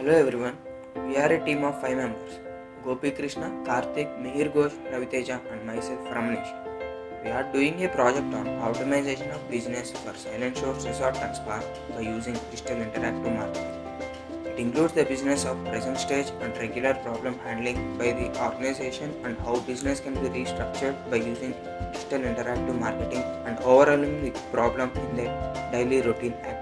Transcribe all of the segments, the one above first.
Hello everyone, we are a team of 5 members Gopi Krishna, Karthik, Mihir Ghosh, Raviteja, and myself Ramanish. We are doing a project on optimization of business for Silent Shores Resort and Spa by using digital interactive marketing. It includes the business of present stage and regular problem handling by the organization and how business can be restructured by using digital interactive marketing and overwhelming the problem in their daily routine activity.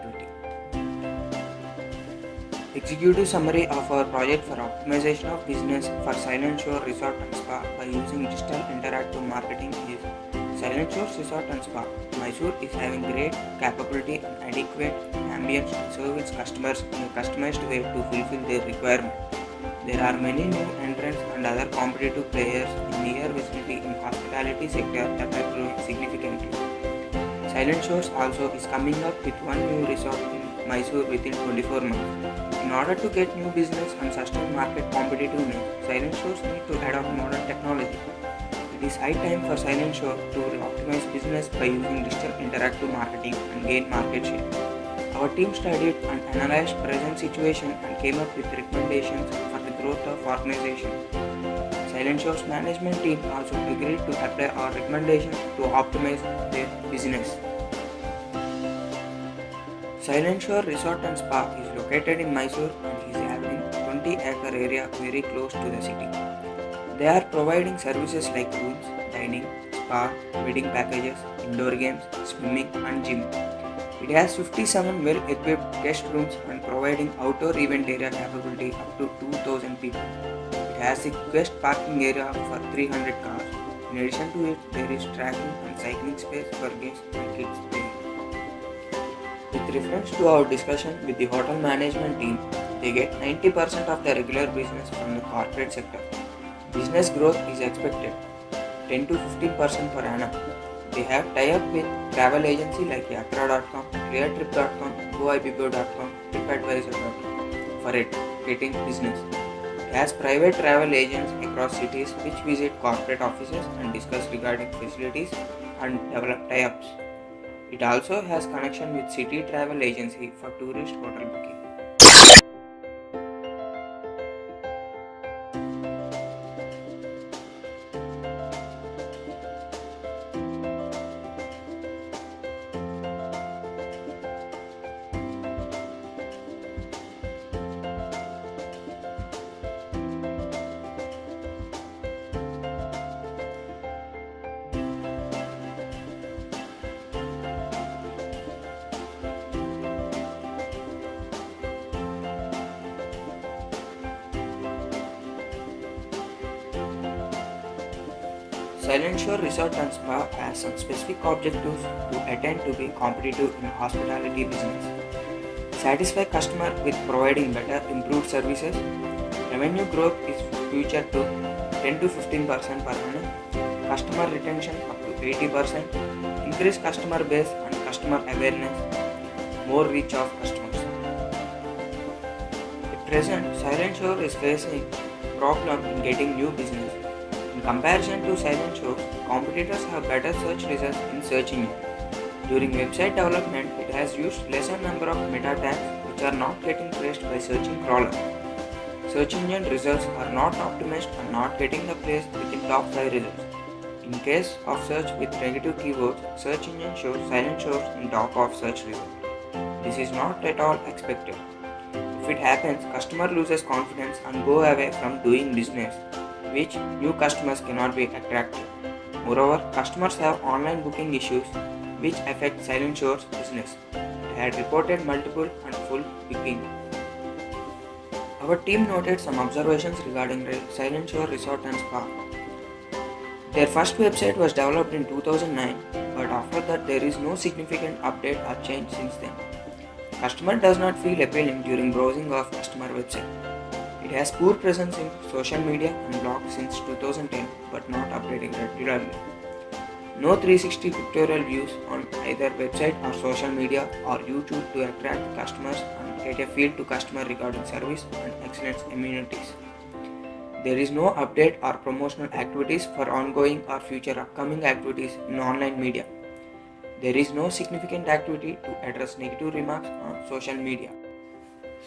Executive summary of our project for optimization of business for Silent Shore Resort and Spa by using digital interactive marketing is Silent Shore Resort and Spa. Mysore is having great capability and adequate ambience to serve its customers in a customized way to fulfill their requirement. There are many new entrants and other competitive players in near vicinity in hospitality sector that are growing significantly. Silent Shores also is coming up with one new resort in Mysore within 24 months. In order to get new business and sustain market competitiveness, Silent Shores need to adopt modern technology. It is high time for Silent Shore to optimize business by using digital interactive marketing and gain market share. Our team studied and analyzed present situation and came up with recommendations for the growth of organization. Silent Shore's management team also agreed to apply our recommendations to optimize their business. Silent Shore Resort and Spa is located in Mysore and is having 20-acre area very close to the city. They are providing services like rooms, dining, spa, wedding packages, indoor games, swimming and gym. It has 57 well-equipped guest rooms and providing outdoor event area capability up to 2,000 people. It has a guest parking area for 300 cars. In addition to it, there is tracking and cycling space for guests and kids playing. With reference to our discussion with the hotel management team, they get 90% of their regular business from the corporate sector. Business growth is expected 10 to 15% per annum. They have tie-up with travel agency like Yatra.com, Cleartrip.com, GoIBBO.com, TripAdvisor.com for getting business. It has private travel agents across cities which visit corporate offices and discuss regarding facilities and develop tie-ups. It also has connection with City Travel Agency for tourist hotel booking. Silent Shore Resort and Spa has some specific objectives to attain to be competitive in hospitality business. Satisfy customer with providing better improved services. Revenue growth is future to 10 to 15% per annum. Customer retention up to 80%. Increase customer base and customer awareness. More reach of customers. At present, Silent Shore is facing problem in getting new business. In comparison to Silent Shore, competitors have better search results in search engine. During website development, it has used lesser number of meta tags which are not getting traced by searching crawler. Search engine results are not optimized and not getting the place within top 5 results. In case of search with negative keywords, search engine shows Silent Shores in top of search result. This is not at all expected. If it happens, customer loses confidence and go away from doing business, which new customers cannot be attracted. Moreover, customers have online booking issues which affect Silent Shore's business. They had reported multiple and full booking. Our team noted some observations regarding Silent Shore Resort and Spa. Their first website was developed in 2009, but after that there is no significant update or change since then. Customer does not feel appealing during browsing of customer website. It has poor presence in social media and blogs since 2010 but not updating regularly. No 360 pictorial views on either website or social media or YouTube to attract customers and get a feel to customer regarding service and excellence amenities. There is no update or promotional activities for ongoing or future upcoming activities in online media. There is no significant activity to address negative remarks on social media.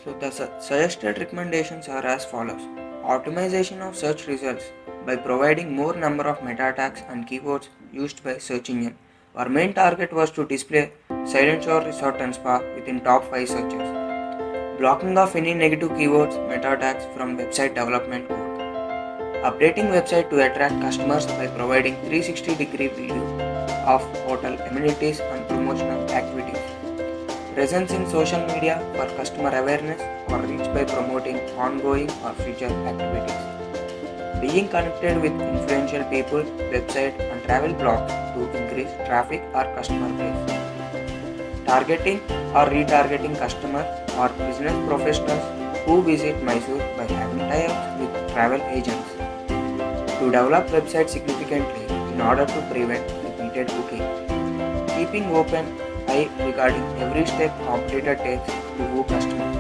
So the suggested recommendations are as follows. Optimization of search results by providing more number of meta tags and keywords used by search engine. Our main target was to display Silent Shore Resort and Spa within top 5 searches. Blocking of any negative keywords, meta tags from website development code. Updating website to attract customers by providing 360-degree view of hotel amenities and promotional activities. Presence in social media for customer awareness or reach by promoting ongoing or future activities. Being connected with influential people, website and travel blogs to increase traffic or customer base. Targeting or retargeting customers or business professionals who visit Mysore by having tie-ups with travel agents. To develop website significantly in order to prevent repeated booking. Keeping open eye regarding every step completed takes to woo customers.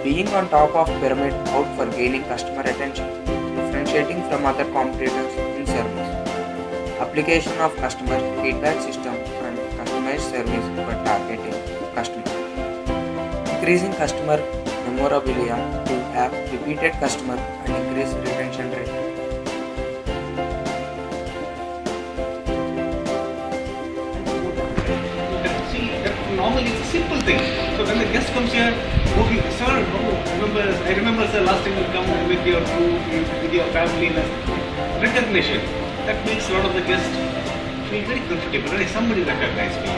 Being on top of pyramid out for gaining customer attention, differentiating from other competitors in service. Application of customer feedback system and customized service for targeting customers. Increasing customer memorabilia to have repeated customer and increase retention rate. Normally it's a simple thing. So when the guest comes here, okay, sir, I remember sir, last time you come with your group, with your family, recognition. That makes a lot of the guests feel very comfortable. Like somebody recognized me.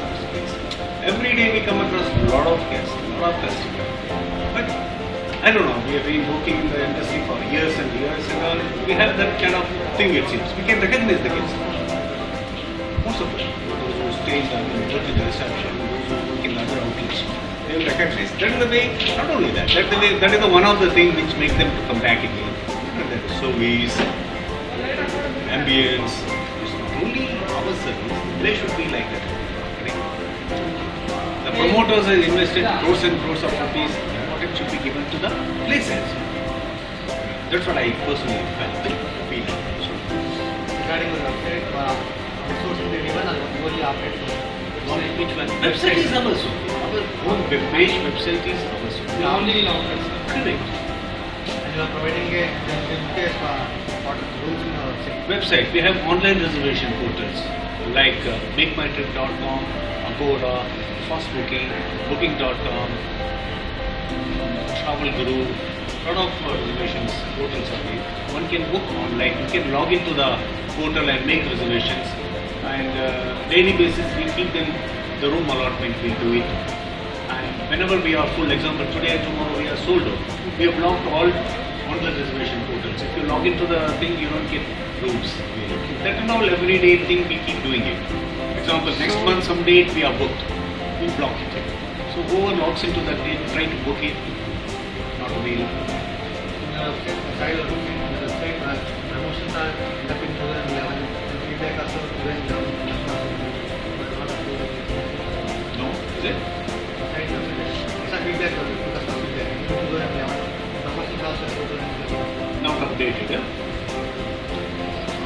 Every day we come across a lot of guests, a lot of customers. But I don't know, we have been working in the industry for years and years and all. We have that kind of thing it seems. We can recognize the guests. Most of them, those who stay in the reception, in other outlets, they will recognize. That is the way, not only that, that is the one of the things which makes them to come back again. The service, ambience, it's not only our service, they should be like that. Right? The promoters have invested crores and crores of rupees, what it should be given to the places. That's what I personally feel. Regarding the website, outsourcing the given and only operate. Which one? Website is ours. Our own web page website is ours. Only in operation. Correct. And you are providing a case what rules in our website. Website. We have online reservation portals like MakeMyTrip.com, Agoda, Fast Booking, Booking.com, Travel Guru. Lot of reservations portals are there. One can book online. You can log into the portal and make reservations. And daily basis we keep them the room allotment, we do it, and whenever we are full, example today and tomorrow we are sold out, we have blocked all on the reservation portals. If you log into the thing, you don't get rooms. That and all everyday thing we keep doing it. Example, next month some date we are booked, we block it. So whoever logs into that date, try to book it, not available. In the website, the website promotions are up in 2011. Feedback also given down. No, is it? It's a feedback to customer feedback. In 2011, promotions also in 2011. Not updated, yeah?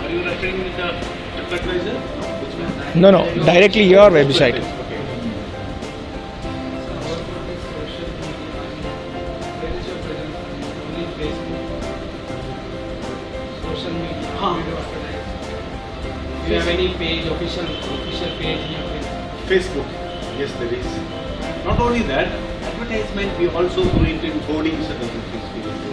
Are you referring with the TripAdvisor? Which one? No, directly your website. Okay. Social media. Huh. Do you have any page, official page in your Facebook? Facebook, yes there is. Not only that, advertisement we also do it in boardings and other things we will do.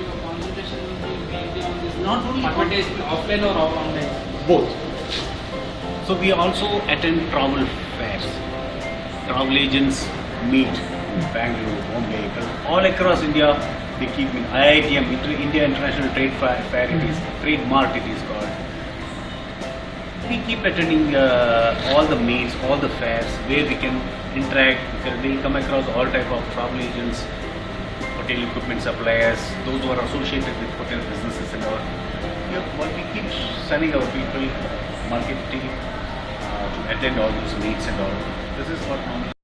Your concentration will be mainly on this. Not only advertisement, offline or online? Both. So we also attend travel fairs. Travel agents meet in Bangalore, Bombay, all across India. They keep in IITM, India International Trade Fair, it is Trade Mart it is called. We keep attending all the meets, all the fairs where we can interact, because we come across all type of travel agents, hotel equipment suppliers, those who are associated with hotel businesses and all. Well, we keep sending our people, market team to attend all those meets and all. This is what normally